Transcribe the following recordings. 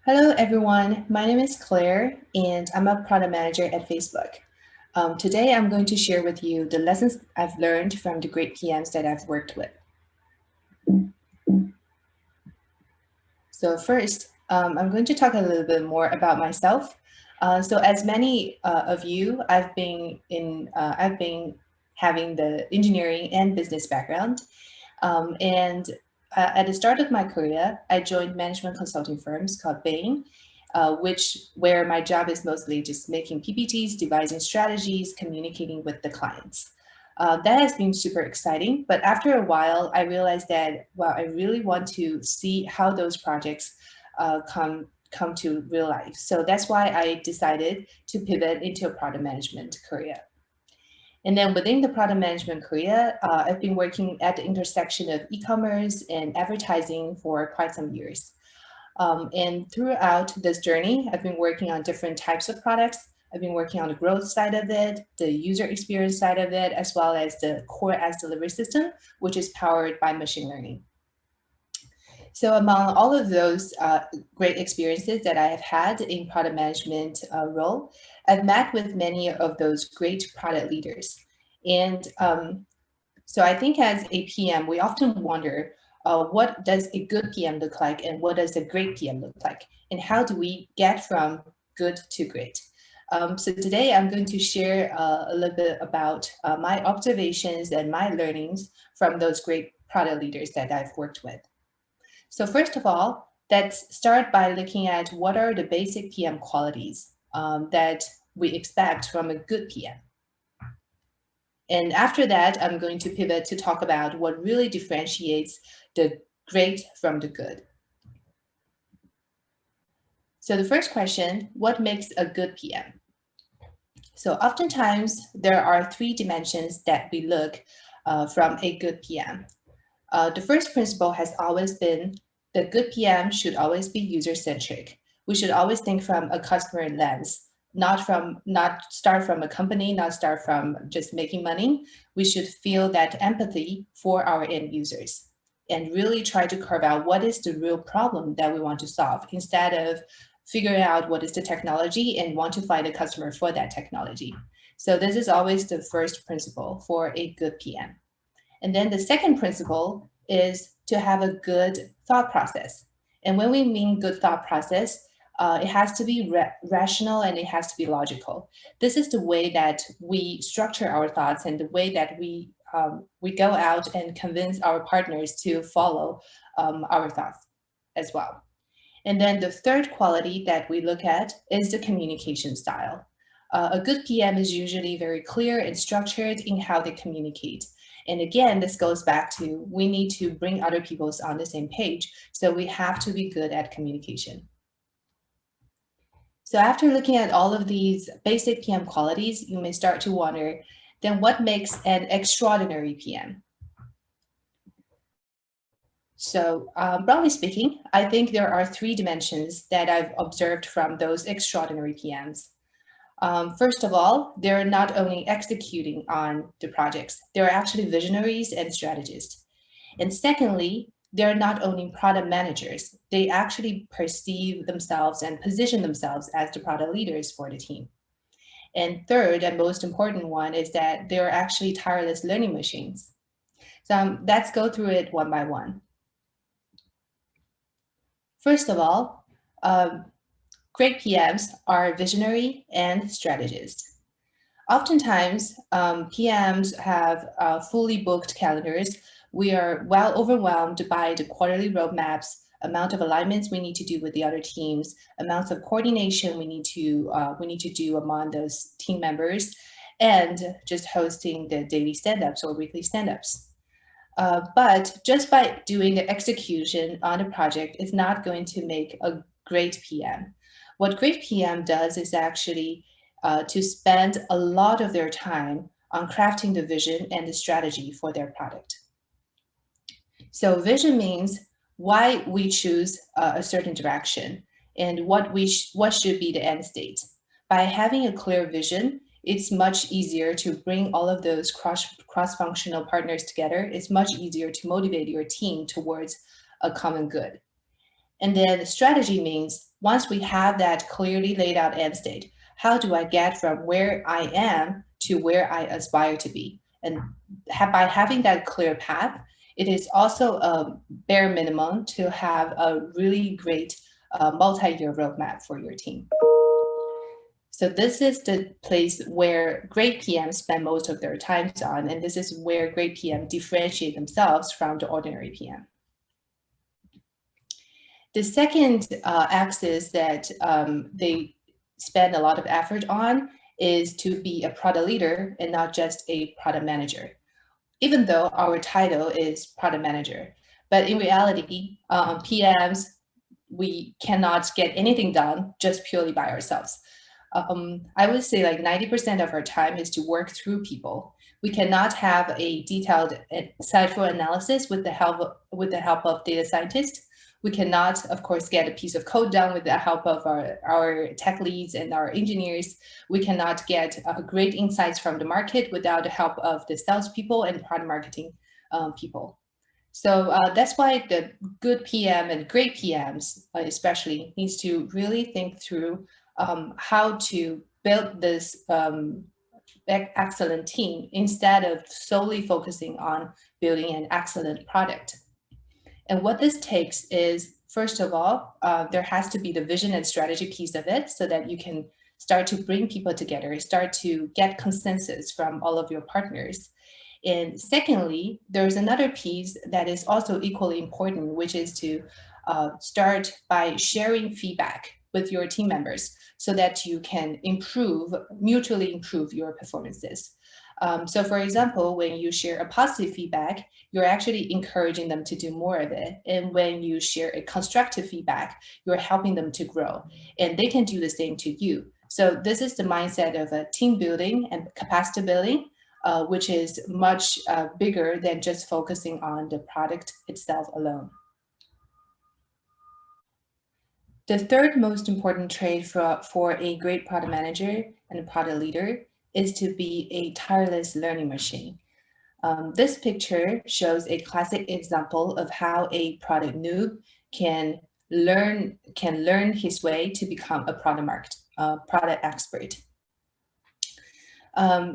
Hello, everyone. My name is Claire, and I'm a product manager at Facebook. Today, I'm going to share with you the lessons I've learned from the great PMs that I've worked with. So first, I'm going to talk a little bit more about myself. So as many of you, I've been having the engineering and business background. And at the start of my career, I joined management consulting firms called Bain, where my job is mostly just making PPTs, devising strategies, communicating with the clients. That has been super exciting, but after a while, I realized that, well, I really want to see how those projects come to real life. So that's why I decided to pivot into a product management career. And then within the product management career, I've been working at the intersection of e-commerce and advertising for quite some years. And throughout this journey, I've been working on different types of products. I've been working on the growth side of it, the user experience side of it, as well as the core ads delivery system, which is powered by machine learning. So among all of those great experiences that I have had in product management role, I've met with many of those great product leaders. And so I think as a PM, we often wonder, what does a good PM look like and what does a great PM look like? And how do we get from good to great? So today I'm going to share a little bit about my observations and my learnings from those great product leaders that I've worked with. So first of all, let's start by looking at what are the basic PM qualities that we expect from a good PM. And after that, I'm going to pivot to talk about what really differentiates the great from the good. So the first question, what makes a good PM? So oftentimes there are three dimensions that we look from a good PM. The first principle has always been the good PM should always be user-centric. We should always think from a customer lens, not start from a company, not start from just making money. We should feel that empathy for our end users and really try to carve out what is the real problem that we want to solve instead of figuring out what is the technology and want to find a customer for that technology. So this is always the first principle for a good PM. And then the second principle is to have a good thought process. And when we mean good thought process, it has to be rational and it has to be logical. This is the way that we structure our thoughts and the way that we go out and convince our partners to follow our thoughts as well. And then the third quality that we look at is the communication style. A good PM is usually very clear and structured in how they communicate. And again, this goes back to we need to bring other people on the same page. So we have to be good at communication. So after looking at all of these basic PM qualities, you may start to wonder, then what makes an extraordinary PM? So broadly speaking, I think there are three dimensions that I've observed from those extraordinary PMs. First of all, they're not only executing on the projects, they're actually visionaries and strategists. And secondly, they're not only product managers, they actually perceive themselves and position themselves as the product leaders for the team. And third, and most important one, is that they're actually tireless learning machines. So let's go through it one by one. First of all, great PMs are visionary and strategists. Oftentimes, PMs have fully booked calendars. We are well overwhelmed by the quarterly roadmaps, amount of alignments we need to do with the other teams, amounts of coordination we need to do among those team members, and just hosting the daily stand-ups or weekly stand-ups. But just by doing the execution on a project is not going to make a great PM. What great PM does is actually to spend a lot of their time on crafting the vision and the strategy for their product. So vision means why we choose a certain direction and what should be the end state. By having a clear vision, it's much easier to bring all of those cross-functional partners together. It's much easier to motivate your team towards a common good. And then the strategy means once we have that clearly laid out end state, how do I get from where I am to where I aspire to be? And by having that clear path, it is also a bare minimum to have a really great multi-year roadmap for your team. So this is the place where great PMs spend most of their time on, and this is where great PM differentiate themselves from the ordinary PM. The second axis that they spend a lot of effort on is to be a product leader and not just a product manager, even though our title is product manager. But in reality, PMs, we cannot get anything done just purely by ourselves. I would say like 90% of our time is to work through people. We cannot have a detailed insightful analysis with the help of data scientists. We cannot, of course, get a piece of code done with the help of our tech leads and our engineers. We cannot get great insights from the market without the help of the salespeople and product marketing people. So that's why the good PM and great PMs especially needs to really think through how to build this excellent team instead of solely focusing on building an excellent product. And what this takes is, first of all, there has to be the vision and strategy piece of it so that you can start to bring people together, start to get consensus from all of your partners. And secondly, there's another piece that is also equally important, which is to start by sharing feedback with your team members so that you can mutually improve your performances. So for example, when you share a positive feedback, you're actually encouraging them to do more of it. And when you share a constructive feedback, you're helping them to grow. And they can do the same to you. So this is the mindset of a team building and capacity building, which is much bigger than just focusing on the product itself alone. The third most important trait for a great product manager and a product leader is to be a tireless learning machine. This picture shows a classic example of how a product noob can learn his way to become a product expert.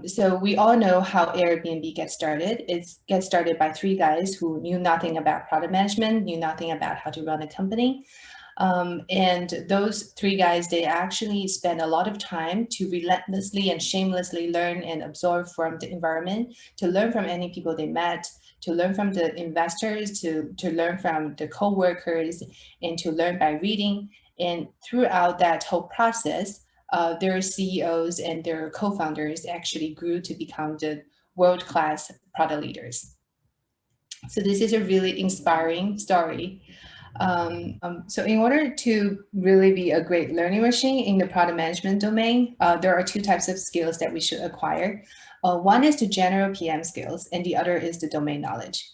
So we all know how Airbnb gets started. It gets started by three guys who knew nothing about product management, knew nothing about how to run a company. And those three guys, they actually spend a lot of time to relentlessly and shamelessly learn and absorb from the environment, to learn from any people they met, to learn from the investors, to learn from the co-workers, and to learn by reading. And throughout that whole process, their CEOs and their co-founders actually grew to become the world-class product leaders. So this is a really inspiring story. So in order to really be a great learning machine in the product management domain, there are two types of skills that we should acquire. One is the general PM skills, and the other is the domain knowledge.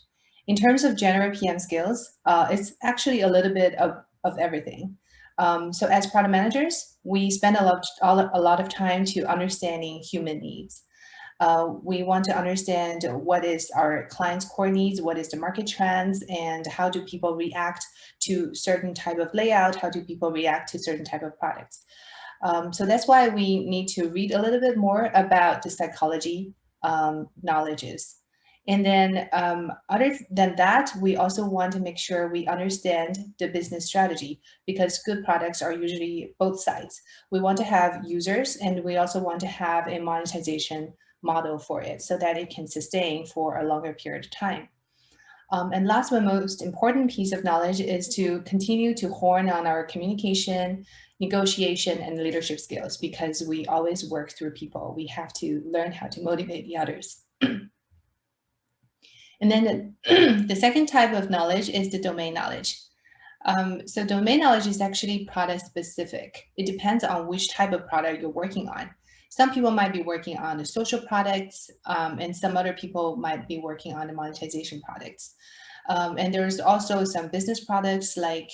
In terms of general PM skills, it's actually a little bit of everything. So as product managers, we spend a lot of time to understanding human needs. We want to understand what is our clients' core needs, what is the market trends, and how do people react to certain type of layout, how do people react to certain type of products. So that's why we need to read a little bit more about the psychology knowledges. And then other than that, we also want to make sure we understand the business strategy, because good products are usually both sides. We want to have users, and we also want to have a monetization model for it so that it can sustain for a longer period of time. And last but most important piece of knowledge is to continue to hone on our communication, negotiation, and leadership skills, because we always work through people. We have to learn how to motivate the others. And then the second type of knowledge is the domain knowledge. So domain knowledge is actually product specific. It depends on which type of product you're working on. Some people might be working on the social products, and some other people might be working on the monetization products. And there's also some business products like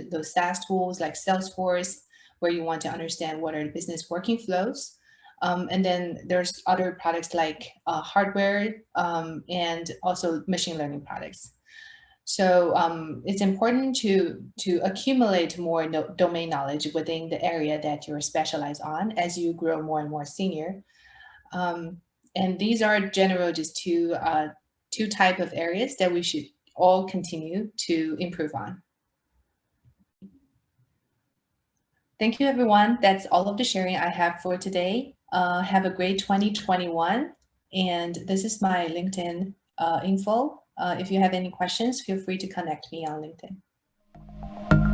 those SaaS tools like Salesforce, where you want to understand what are the business working flows. And then there's other products like hardware and also machine learning products. So it's important to accumulate more domain knowledge within the area that you're specialized on as you grow more and more senior. And these are general just two type of areas that we should all continue to improve on. Thank you, everyone. That's all of the sharing I have for today. Have a great 2021. And this is my LinkedIn info. If you have any questions, feel free to connect me on LinkedIn.